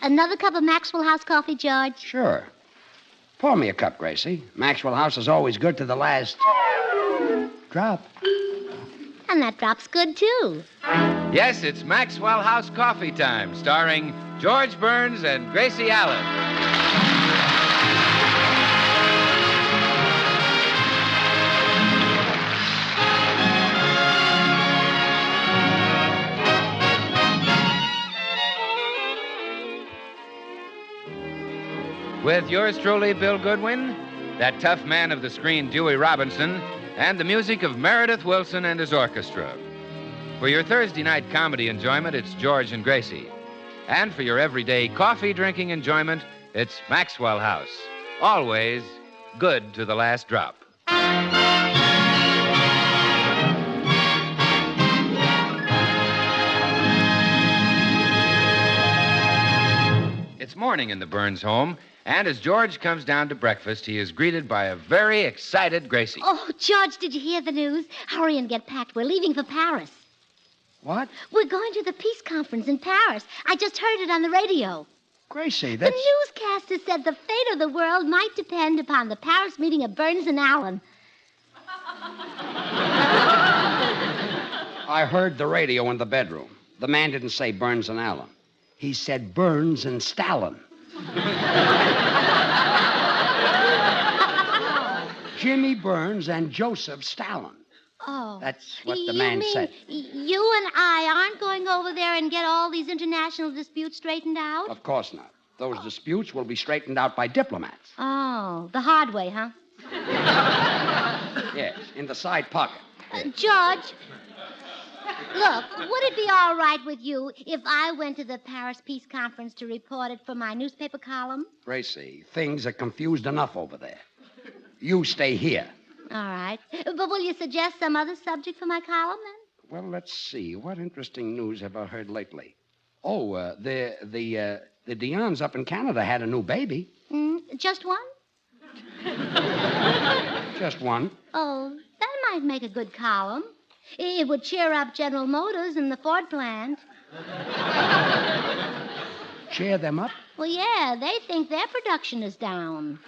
Another cup of Maxwell House coffee, George? Sure. Pour me a cup, Gracie. Maxwell House is always good to the last drop. And that drop's good, too. Yes, it's Maxwell House Coffee Time, starring George Burns and Gracie Allen. With yours truly, Bill Goodwin, that tough man of the screen, Dewey Robinson, and the music of Meredith Wilson and his orchestra. For your Thursday night comedy enjoyment, it's George and Gracie. And for your everyday coffee-drinking enjoyment, it's Maxwell House. Always good to the last drop. It's morning in the Burns home, and as George comes down to breakfast, he is greeted by a very excited Gracie. Oh, George, did you hear the news? Hurry and get packed. We're leaving for Paris. What? We're going to the peace conference in Paris. I just heard it on the radio. Gracie, The newscaster said the fate of the world might depend upon the Paris meeting of Burns and Allen. I heard the radio in the bedroom. The man didn't say Burns and Allen. He said Burns and Stalin. Jimmy Burns and Joseph Stalin. Oh. That's what the man said. You and I aren't going over there and get all these international disputes straightened out? Of course not. Those disputes will be straightened out by diplomats. Oh, the hard way, huh? Yes, in the side pocket. George, look, would it be all right with you if I went to the Paris Peace Conference to report it for my newspaper column? Gracie, things are confused enough over there. You stay here. All right. But will you suggest some other subject for my column, then? Well, let's see. What interesting news have I heard lately? Oh, the Dionnes up in Canada had a new baby. Just one? Just one. Oh, that might make a good column. It would cheer up General Motors and the Ford plant. Cheer them up? Well, yeah, they think their production is down.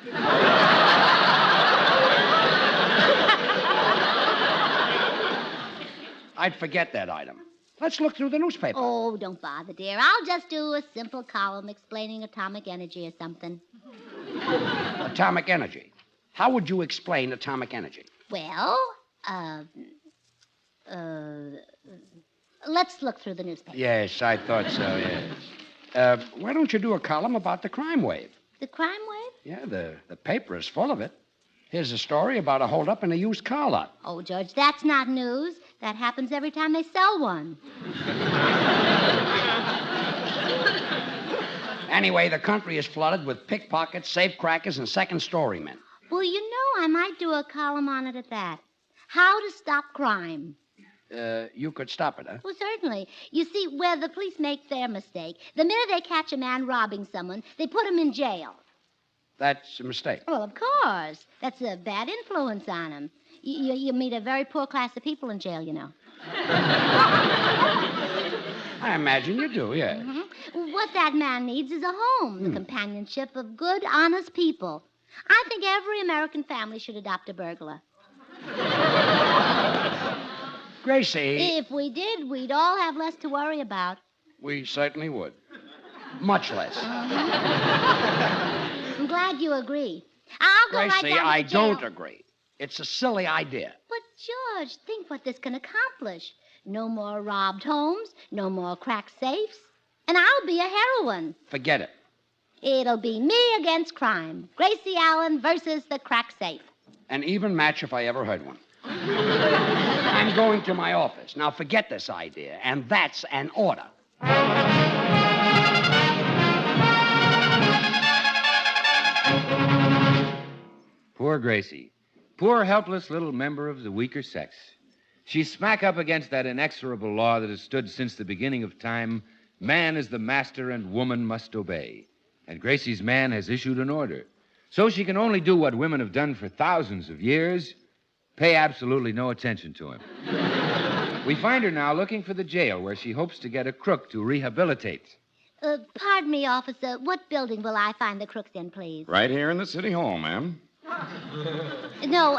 I'd forget that item. Let's look through the newspaper. Oh, don't bother, dear. I'll just do a simple column explaining atomic energy or something. Atomic energy. How would you explain atomic energy? Well, let's look through the newspaper. Yes, I thought so, yes. Why don't you do a column about the crime wave? The crime wave? Yeah, the paper is full of it. Here's a story about a holdup in a used car lot. Oh, George, that's not news. That happens every time they sell one. Anyway, the country is flooded with pickpockets, safecrackers, and second-story men. Well, you know, I might do a column on it at that. How to stop crime. You could stop it, huh? Well, certainly. You see, where the police make their mistake, the minute they catch a man robbing someone, they put him in jail. That's a mistake. Well, of course. That's a bad influence on him. You meet a very poor class of people in jail, you know. I imagine you do, yes. Mm-hmm. What that man needs is a home, the companionship of good, honest people. I think every American family should adopt a burglar. Gracie. If we did, we'd all have less to worry about. We certainly would. Much less. I'm glad you agree. I'll go right Gracie, down to I the jail. don't agree. It's a silly idea. But, George, think what this can accomplish. No more robbed homes, no more cracked safes. And I'll be a heroine. Forget it. It'll be me against crime. Gracie Allen versus the crack safe. An even match if I ever heard one. I'm going to my office. Now forget this idea, and that's an order. Poor Gracie. Poor, helpless little member of the weaker sex. She's smack up against that inexorable law that has stood since the beginning of time. Man is the master and woman must obey. And Gracie's man has issued an order. So she can only do what women have done for thousands of years, pay absolutely no attention to him. We find her now looking for the jail where she hopes to get a crook to rehabilitate. Pardon me, officer. What building will I find the crooks in, please? Right here in the city hall, ma'am. No,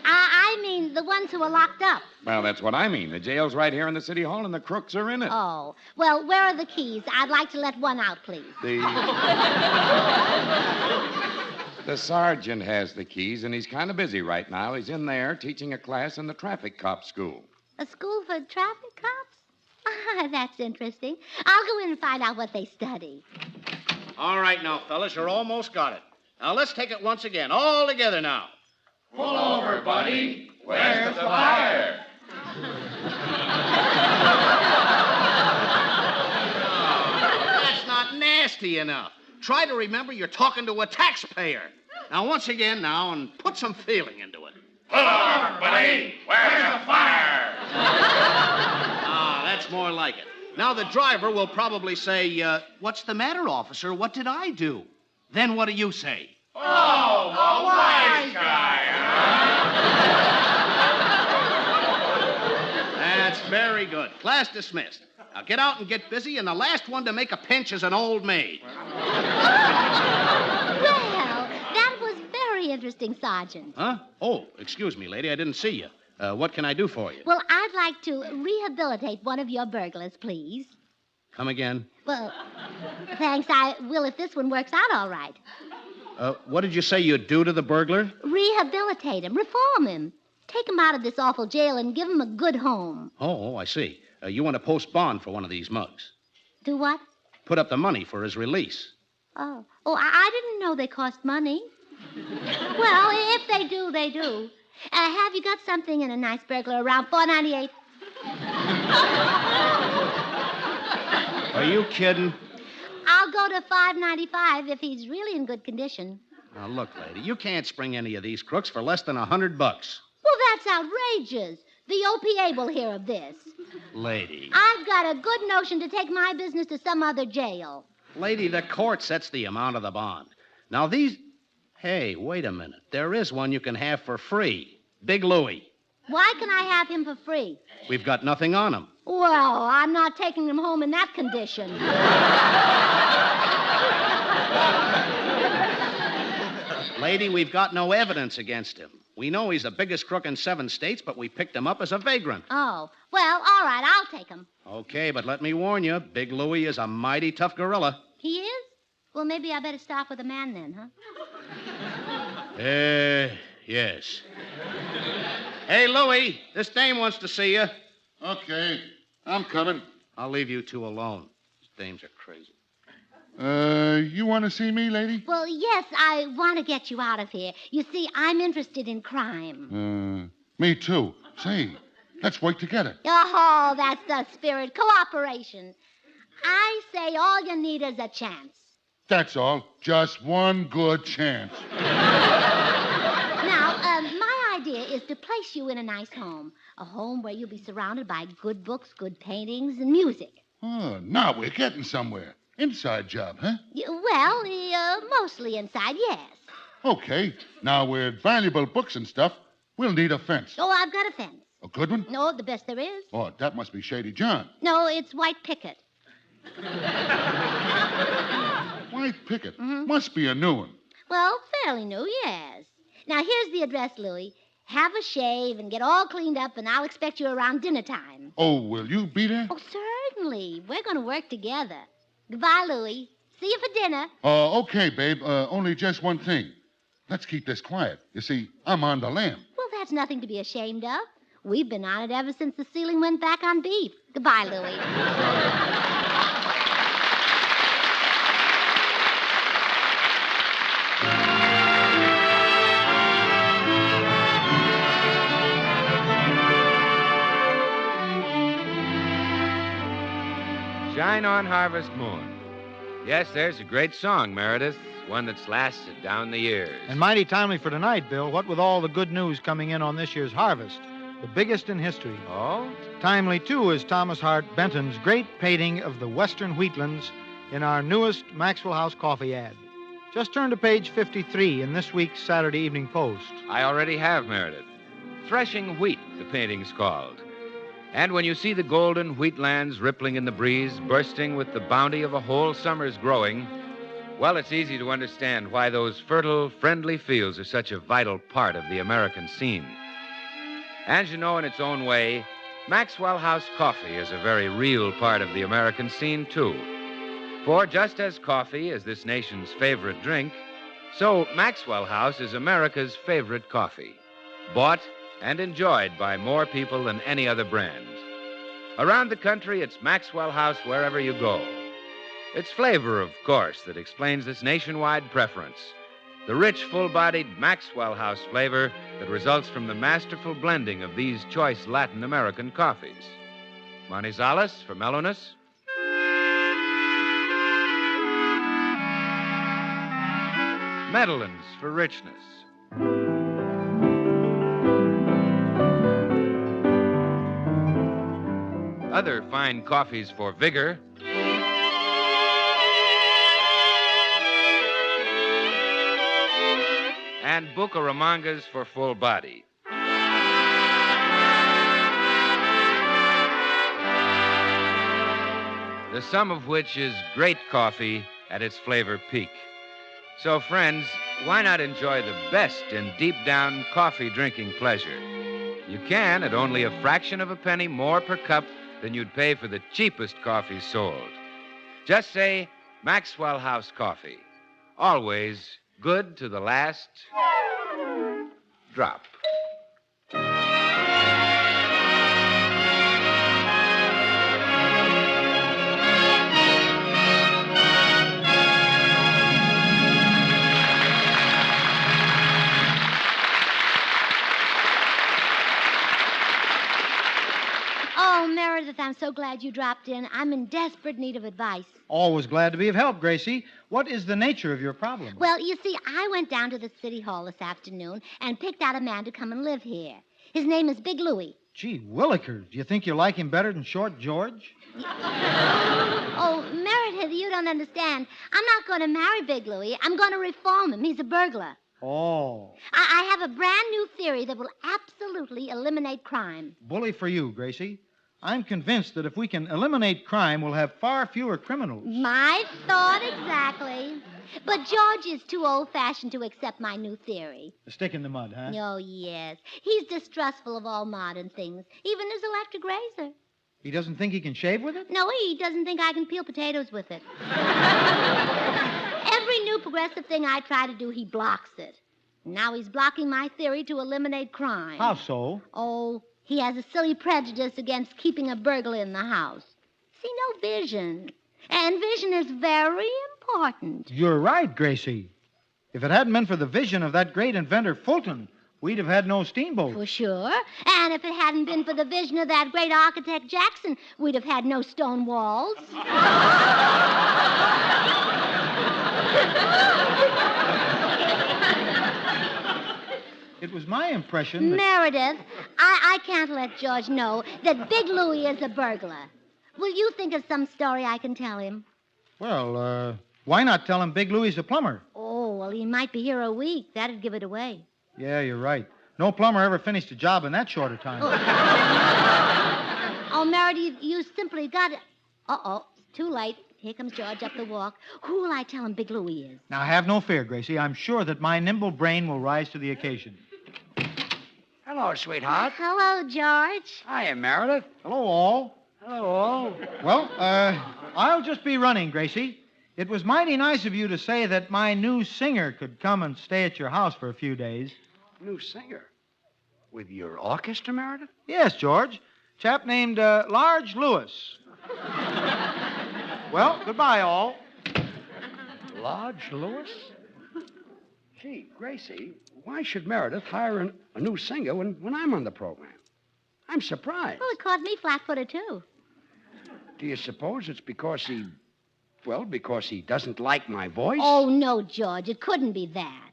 I mean the ones who are locked up. Well, that's what I mean. The jail's right here in the city hall, and the crooks are in it. Oh, well, where are the keys? I'd like to let one out, please. The sergeant has the keys, and he's kind of busy right now. He's in there teaching a class in the traffic cop school. A school for traffic cops? That's interesting. I'll go in and find out what they study. All right now, fellas, you're almost got it. Now, let's take it once again, all together now. Pull over, buddy. Where's the fire? That's not nasty enough. Try to remember you're talking to a taxpayer. Now, once again now, and put some feeling into it. Pull over, buddy. Where's the fire? That's more like it. Now, the driver will probably say, what's the matter, officer? What did I do? Then what do you say? Oh, the wise guy, That's very good. Class dismissed. Now, get out and get busy, and the last one to make a pinch is an old maid. Well, that was very interesting, Sergeant. Huh? Oh, excuse me, lady. I didn't see you. What can I do for you? Well, I'd like to rehabilitate one of your burglars, please. Come again. Well, thanks. I will if this one works out all right. What did you say you'd do to the burglar? Rehabilitate him, reform him. Take him out of this awful jail and give him a good home. Oh, I see. You want to post bond for one of these mugs. Do what? Put up the money for his release. Oh, I didn't know they cost money. Well, if they do, they do. Have you got something in a nice burglar around $4.98? Are you kidding? I'll go to $5.95 if he's really in good condition. Now, look, lady, you can't spring any of these crooks for less than $100. Well, that's outrageous. The OPA will hear of this. Lady. I've got a good notion to take my business to some other jail. Lady, the court sets the amount of the bond. Now, these... Hey, wait a minute. There is one you can have for free. Big Louie. Why can I have him for free? We've got nothing on him. Well, I'm not taking him home in that condition. Lady, we've got no evidence against him. We know he's the biggest crook in 7 states, but we picked him up as a vagrant. Oh, well, all right, I'll take him. Okay, but let me warn you, Big Louie is a mighty tough gorilla. He is? Well, maybe I better start with a man then, huh? Yes. Hey, Louie, this dame wants to see you. Okay, I'm coming. I'll leave you two alone. These dames are crazy. You want to see me, lady? Well, yes, I want to get you out of here. You see, I'm interested in crime. Me too. Say, let's work together. Oh, that's the spirit. Cooperation. I say all you need is a chance. That's all. Just one good chance. Now, my idea is to place you in a nice home. A home where you'll be surrounded by good books, good paintings, and music. Oh, now we're getting somewhere. Inside job, huh? Well, mostly inside, yes. Okay. Now, with valuable books and stuff, we'll need a fence. Oh, I've got a fence. A good one? No, the best there is. Oh, that must be Shady John. No, it's white picket. White picket. Must be a new one. Well, fairly new, yes. Now, here's the address, Louie. Have a shave and get all cleaned up, and I'll expect you around dinner time. Oh, will you be there? Oh, certainly. We're going to work together. Goodbye, Louie. See you for dinner. Okay, babe. Only just one thing. Let's keep this quiet. You see, I'm on the lam. Well, that's nothing to be ashamed of. We've been on it ever since the ceiling went back on beef. Goodbye, Louie. Shine on Harvest Moon. Yes, there's a great song, Meredith. One that's lasted down the years. And mighty timely for tonight, Bill. What with all the good news coming in on this year's harvest, the biggest in history. Oh? Timely, too, is Thomas Hart Benton's great painting of the western wheatlands in our newest Maxwell House coffee ad. Just turn to page 53 in this week's Saturday Evening Post. I already have, Meredith. Threshing Wheat, the painting's called. And when you see the golden wheatlands rippling in the breeze, bursting with the bounty of a whole summer's growing, well, it's easy to understand why those fertile, friendly fields are such a vital part of the American scene. And you know, in its own way, Maxwell House coffee is a very real part of the American scene, too. For just as coffee is this nation's favorite drink, so Maxwell House is America's favorite coffee, bought and enjoyed by more people than any other brand. Around the country, it's Maxwell House wherever you go. It's flavor, of course, that explains this nationwide preference. The rich, full-bodied Maxwell House flavor that results from the masterful blending of these choice Latin American coffees. Manizales for mellowness. Medellins for richness. Other fine coffees for vigor. And Bucaramangas for full body. The sum of which is great coffee at its flavor peak. So, friends, why not enjoy the best in deep-down coffee drinking pleasure? You can at only a fraction of a penny more per cup than you'd pay for the cheapest coffee sold. Just say Maxwell House Coffee. Always good to the last drop. Oh, Meredith, I'm so glad you dropped in. I'm in desperate need of advice. Always glad to be of help, Gracie. What is the nature of your problem? Well, you see, I went down to the city hall this afternoon and picked out a man to come and live here. His name is Big Louie. Gee, Willikers, do you think you like him better than Short George? Oh, Meredith, you don't understand. I'm not going to marry Big Louie. I'm going to reform him. He's a burglar. Oh, I have a brand new theory that will absolutely eliminate crime. bully for you, Gracie. I'm convinced that if we can eliminate crime, we'll have far fewer criminals. My thought exactly. But George is too old-fashioned to accept my new theory. A stick in the mud, huh? Oh, yes. He's distrustful of all modern things, even his electric razor. He doesn't think he can shave with it? No, he doesn't think I can peel potatoes with it. Every new progressive thing I try to do, he blocks it. Now he's blocking my theory to eliminate crime. How so? Oh, he has a silly prejudice against keeping a burglar in the house. See, no vision. And vision is very important. You're right, Gracie. If it hadn't been for the vision of that great inventor, Fulton, we'd have had no steamboat. For sure. And if it hadn't been for the vision of that great architect Jackson, we'd have had no stone walls. It was my impression that... Meredith, I can't let George know that Big Louie is a burglar. Will you think of some story I can tell him? Well, why not tell him Big Louie's a plumber? Oh, well, he might be here a week. That'd give it away. Yeah, you're right. No plumber ever finished a job in that short a time. Oh, Meredith, you simply got it. Uh-oh, it's too late. Here comes George up the walk. Who will I tell him Big Louie is? Now, have no fear, Gracie. I'm sure that my nimble brain will rise to the occasion. Hello, sweetheart. Hello, George. Hiya, Meredith. Hello, all. Hello, all. Well, I'll just be running, Gracie. It was mighty nice of you to say that my new singer could come and stay at your house for a few days. New singer? With your orchestra, Meredith? Yes, George. Chap named Large Lewis. Well, goodbye, all. Large Lewis? Gee, Gracie, why should Meredith hire a new singer when I'm on the program? I'm surprised. Well, it caught me flat-footed, too. Do you suppose it's because because he doesn't like my voice? Oh, no, George. It couldn't be that.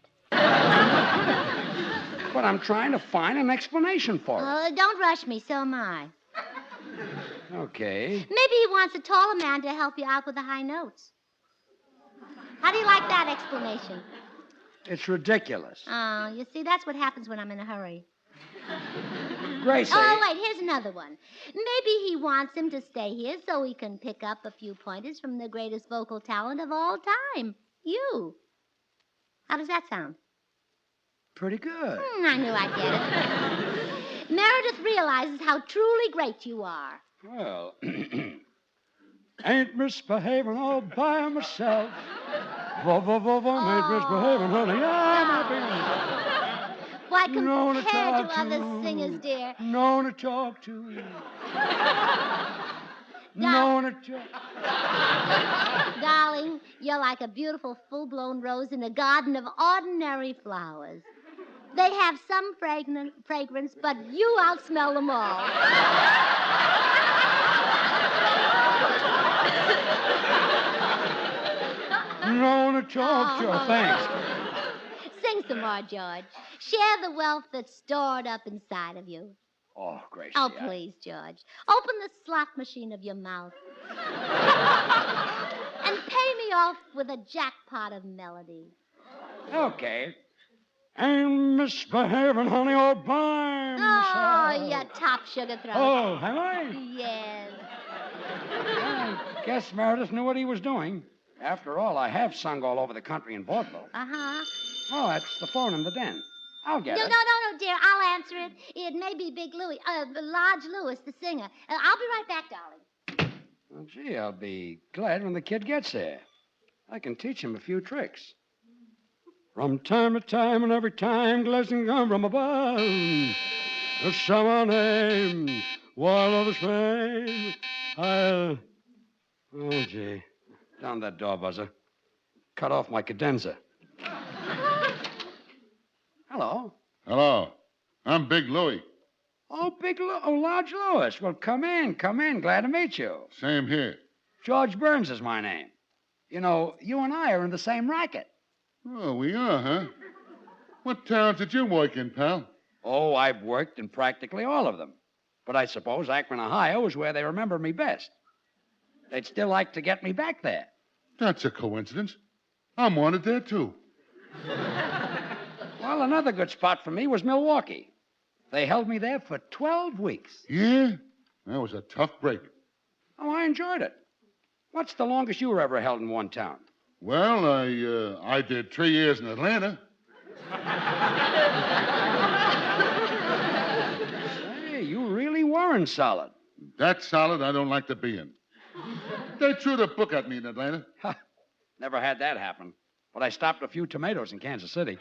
But I'm trying to find an explanation for it. Don't rush me. So am I. Okay. Maybe he wants a taller man to help you out with the high notes. How do you like that explanation? It's ridiculous. Oh, you see, that's what happens when I'm in a hurry. Gracie. Oh, wait, here's another one. Maybe he wants him to stay here so he can pick up a few pointers from the greatest vocal talent of all time, you. How does that sound? Pretty good. I knew I'd get it. Meredith realizes how truly great you are. Well, ain't misbehaving all by myself. Ain't misbehaving, honey. I'm happy. Why, Known to compared talk to other to. singers, dear. Known to talk to. Known to talk. Darling, you're like a beautiful full-blown rose in a garden of ordinary flowers. They have some fragrance, but you outsmell them all. Known to talk to. Thanks. Sing some more, George. Share the wealth that's stored up inside of you. Oh, Gracie. Oh, please, George. Open the slot machine of your mouth. And pay me off with a jackpot of melody. Okay. Ain't misbehaving, honey, all by myself. Oh, you top sugar throat. Oh, am I? Yes. I guess Meredith knew what he was doing. After all, I have sung all over the country in vaudeville. Uh-huh. Oh, that's the phone in the den. I'll get No, it. no, dear. I'll answer it. It may be Big Louie, Large Lewis, the singer. I'll be right back, darling. Well, gee, I'll be glad when the kid gets there. I can teach him a few tricks. From time to time and every time, blessings come from above. There's someone named Wild of his fame. Oh, gee. Down that door buzzer. Cut off my cadenza. Hello. Hello. I'm Big Louie. Oh, Large Lewis. Well, come in. Glad to meet you. Same here. George Burns is my name. You know, you and I are in the same racket. Oh, we are, huh? What towns did you work in, pal? Oh, I've worked in practically all of them. But I suppose Akron, Ohio is where they remember me best. They'd still like to get me back there. That's a coincidence. I'm wanted there, too. Well, another good spot for me was Milwaukee. They held me there for 12 weeks. Yeah? That was a tough break. Oh, I enjoyed it. What's the longest you were ever held in one town? Well, I did 3 years in Atlanta. Hey, you really weren't solid. That solid I don't like to be in. They threw the book at me in Atlanta. Never had that happen. But I stopped a few tomatoes in Kansas City.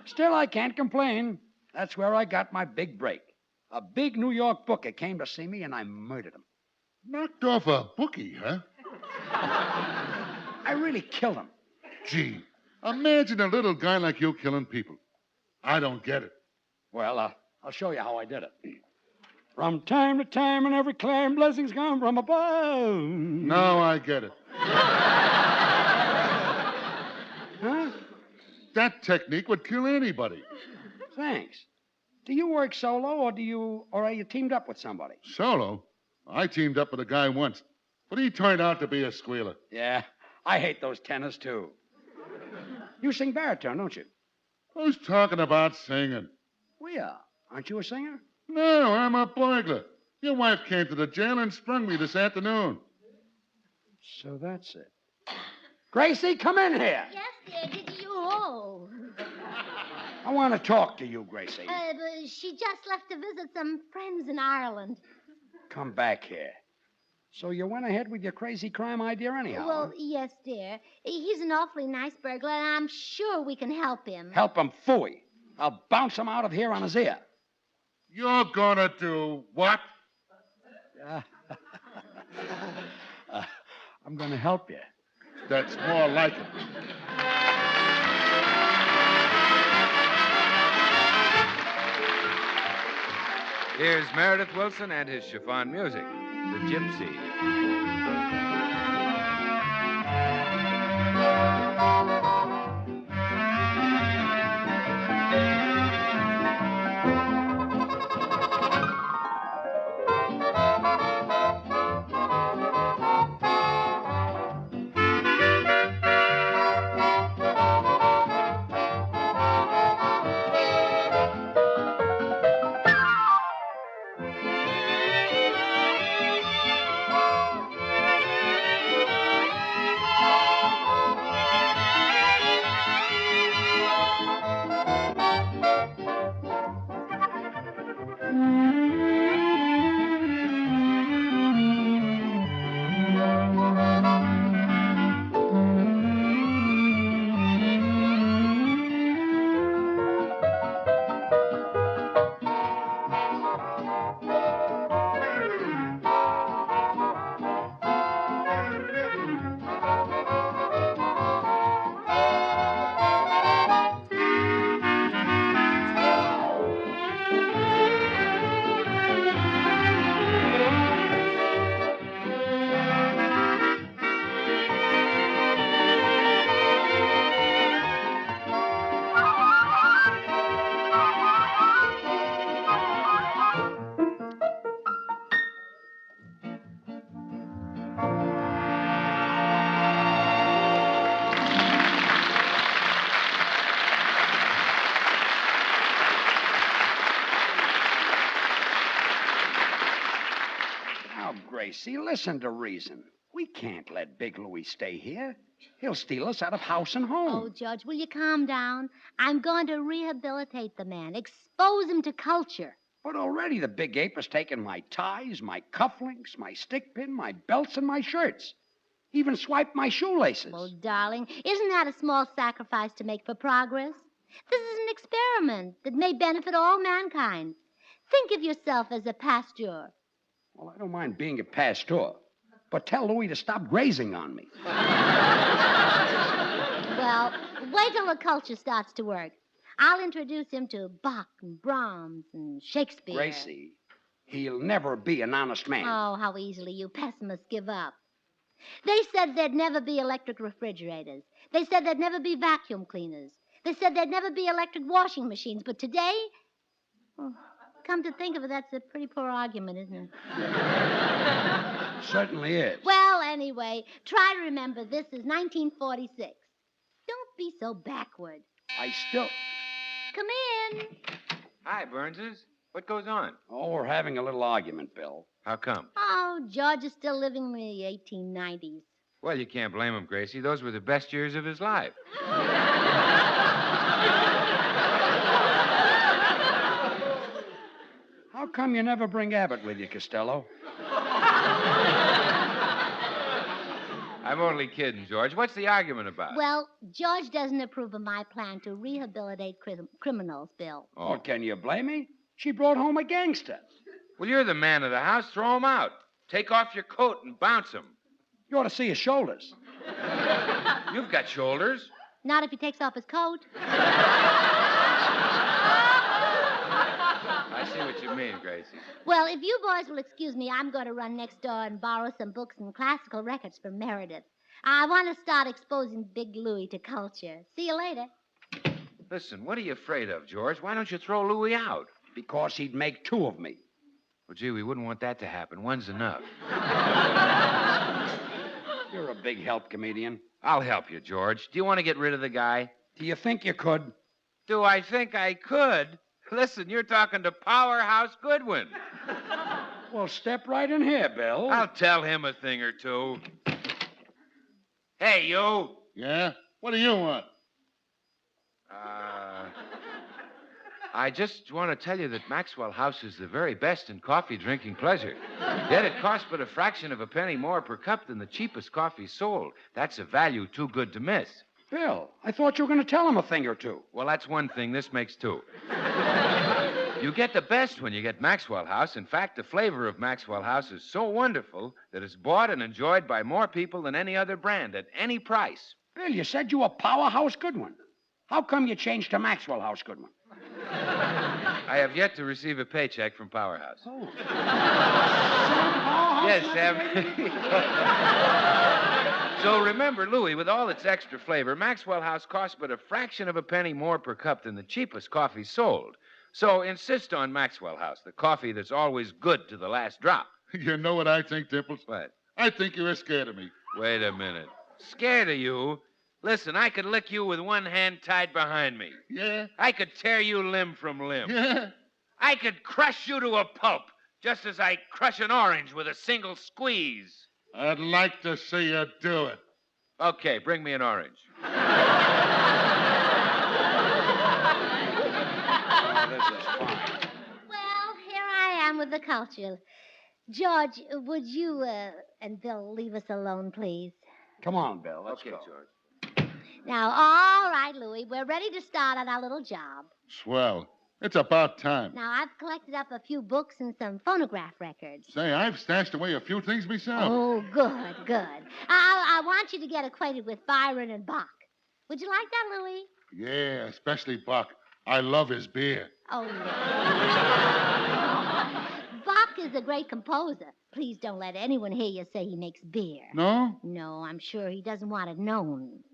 Still, I can't complain. That's where I got my big break. A big New York booker came to see me, and I murdered him. Knocked off a bookie, huh? I really killed him. Gee, imagine a little guy like you killing people. I don't get it. Well, I'll show you how I did it. From time to time and every clime, blessings come from above. Now I get it. Huh? That technique would kill anybody. Thanks. Do you work solo, or are you teamed up with somebody? Solo? I teamed up with a guy once, but he turned out to be a squealer. Yeah, I hate those tenors, too. You sing baritone, don't you? Who's talking about singing? We are. Aren't you a singer? No, I'm a burglar. Your wife came to the jail and sprung me this afternoon. So that's it. Gracie, come in here. Yes, dear. Did you? Oh. I want to talk to you, Gracie. But she just left to visit some friends in Ireland. Come back here. So you went ahead with your crazy crime idea anyhow? Well, yes, dear. He's an awfully nice burglar, and I'm sure we can help him. Help him, phooey. I'll bounce him out of here on his ear. You're gonna do what? I'm going to help you. That's more like it. Here's Meredith Wilson and his chiffon music, The Gypsy. Gracie, listen to reason. We can't let Big Louie stay here. He'll steal us out of house and home. Oh, George, will you calm down? I'm going to rehabilitate the man, expose him to culture. But already the big ape has taken my ties, my cufflinks, my stick pin, my belts, and my shirts. Even swiped my shoelaces. Well, darling, isn't that a small sacrifice to make for progress? This is an experiment that may benefit all mankind. Think of yourself as a pasteur. Well, I don't mind being a pasteur, but tell Louie to stop grazing on me. Well, wait till the culture starts to work. I'll introduce him to Bach and Brahms and Shakespeare. Gracie, he'll never be an honest man. Oh, how easily you pessimists give up. They said there'd never be electric refrigerators. They said there'd never be vacuum cleaners. They said there'd never be electric washing machines. But today, oh, come to think of it, that's a pretty poor argument, isn't it? Certainly is. Well, anyway, try to remember this is 1946. Don't be so backward. I still... Come in. Hi, Burnses. What goes on? Oh, we're having a little argument, Bill. How come? Oh, George is still living in the 1890s. Well, you can't blame him, Gracie. Those were the best years of his life. How come you never bring Abbott with you, Costello? I'm only kidding, George. What's the argument about? Well, George doesn't approve of my plan to rehabilitate criminals, Bill. Oh, can you blame me? She brought home a gangster. Well, you're the man of the house. Throw him out. Take off your coat and bounce him. You ought to see his shoulders. You've got shoulders. Not if he takes off his coat. I see what you mean, Gracie. Well, if you boys will excuse me, I'm going to run next door and borrow some books and classical records from Meredith. I want to start exposing Big Louie to culture. See you later. Listen, what are you afraid of, George? Why don't you throw Louie out? Because he'd make two of me. Well, gee, we wouldn't want that to happen. One's enough. You're a big help, comedian. I'll help you, George. Do you want to get rid of the guy? Do you think you could? Do I think I could? Listen, you're talking to Powerhouse Goodwin. Well, step right in here, Bill. I'll tell him a thing or two. Hey, you. Yeah? What do you want? I just want to tell you that Maxwell House is the very best in coffee drinking pleasure. Yet it costs but a fraction of a penny more per cup than the cheapest coffee sold. That's a value too good to miss. Bill, I thought you were going to tell him a thing or two. Well, that's one thing. This makes two. You get the best when you get Maxwell House. In fact, the flavor of Maxwell House is so wonderful that it's bought and enjoyed by more people than any other brand at any price. Bill, you said you were Powerhouse Goodwin. How come you changed to Maxwell House Goodwin? I have yet to receive a paycheck from Powerhouse. Oh. Yes, Sam. So remember, Louie, with all its extra flavor, Maxwell House costs but a fraction of a penny more per cup than the cheapest coffee sold. So insist on Maxwell House, the coffee that's always good to the last drop. You know what I think, Dimples? What? I think you're scared of me. Wait a minute. Scared of you? Listen, I could lick you with one hand tied behind me. Yeah? I could tear you limb from limb. Yeah? I could crush you to a pulp, just as I crush an orange with a single squeeze. I'd like to see you do it. Okay, bring me an orange. Oh, this is fine. Well, here I am with the culture. George, would you and Bill leave us alone, please? Come on, Bill. Let's Okay, go. George. Now, all right, Louie, we're ready to start on our little job. Swell. It's about time. Now, I've collected up a few books and some phonograph records. Say, I've stashed away a few things myself. Oh, good, good. I want you to get acquainted with Byron and Bach. Would you like that, Louie? Yeah, especially Buck. I love his beer. Oh, no. Bach is a great composer. Please don't let anyone hear you say he makes beer. No? No, I'm sure he doesn't want it known.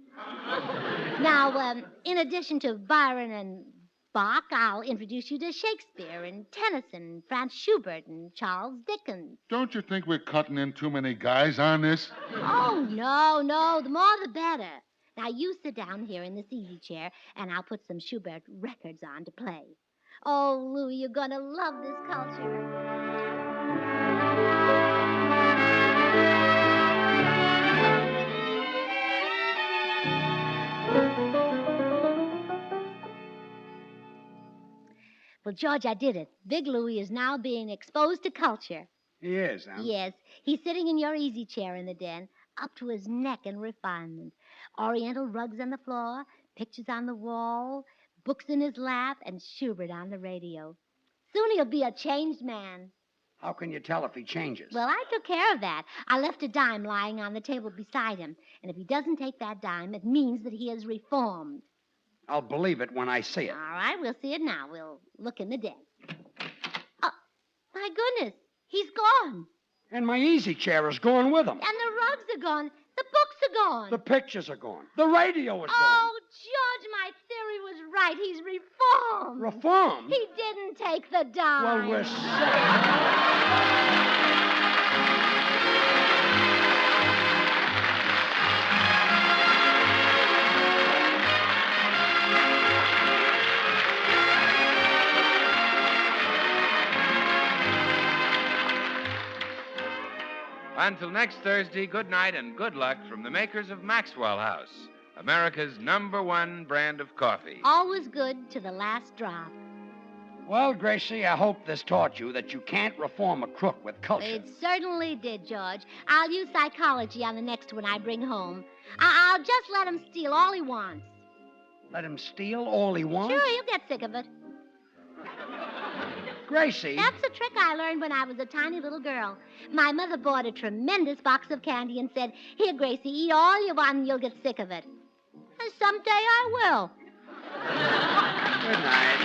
Now, in addition to Byron and Bach, I'll introduce you to Shakespeare and Tennyson, Franz Schubert, and Charles Dickens. Don't you think we're cutting in too many guys on this? Oh, no. The more the better. Now, you sit down here in this easy chair, and I'll put some Schubert records on to play. Oh, Louie, you're going to love this culture. Well, George, I did it. Big Louie is now being exposed to culture. He is, huh? Yes, he's sitting in your easy chair in the den, up to his neck in refinement. Oriental rugs on the floor, pictures on the wall, books in his lap, and Schubert on the radio. Soon he'll be a changed man. How can you tell if he changes? Well, I took care of that. I left a dime lying on the table beside him. And if he doesn't take that dime, it means that he is reformed. I'll believe it when I see it. All right, we'll see it now. We'll look in the desk. Oh, my goodness. He's gone. And my easy chair is going with him. And the rugs are gone. The books are gone. The pictures are gone. The radio is Oh, George, my theory was right. He's reformed. gone. Reformed? He didn't take the dime. Well, we're set. Until next Thursday, good night and good luck from the makers of Maxwell House, America's #1 brand of coffee. Always good to the last drop. Well, Gracie, I hope this taught you that you can't reform a crook with culture. It certainly did, George. I'll use psychology on the next one I bring home. I'll just let him steal all he wants. Let him steal all he wants? Sure, he'll get sick of it. Gracie. That's a trick I learned when I was a tiny little girl. My mother bought a tremendous box of candy and said, "Here, Gracie, eat all you want and you'll get sick of it." And someday I will. Good night.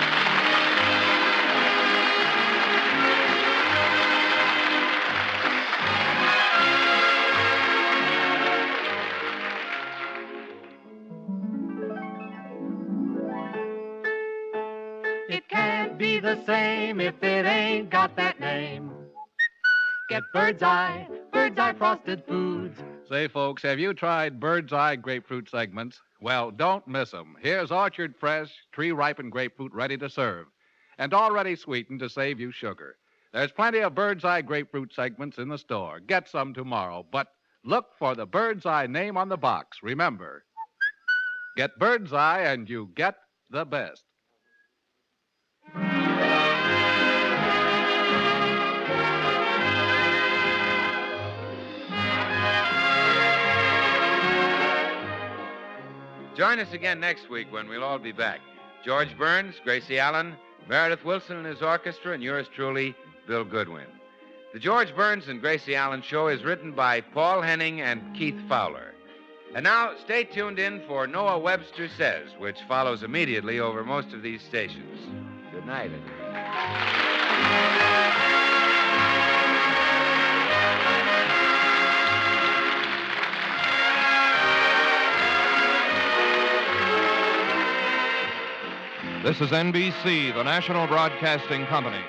It can't be the same if it ain't got that name. Get Bird's Eye Frosted Foods. Say, folks, have you tried Bird's Eye grapefruit segments? Well, don't miss them. Here's orchard fresh, tree-ripened grapefruit ready to serve, and already sweetened to save you sugar. There's plenty of Bird's Eye grapefruit segments in the store. Get some tomorrow, but look for the Bird's Eye name on the box. Remember, get Bird's Eye and you get the best. Join us again next week when we'll all be back. George Burns, Gracie Allen, Meredith Wilson and his orchestra, and yours truly, Bill Goodwin. The George Burns and Gracie Allen Show is written by Paul Henning and Keith Fowler. And now, stay tuned in for Noah Webster Says, which follows immediately over most of these stations. Good night. This is NBC, the national broadcasting company.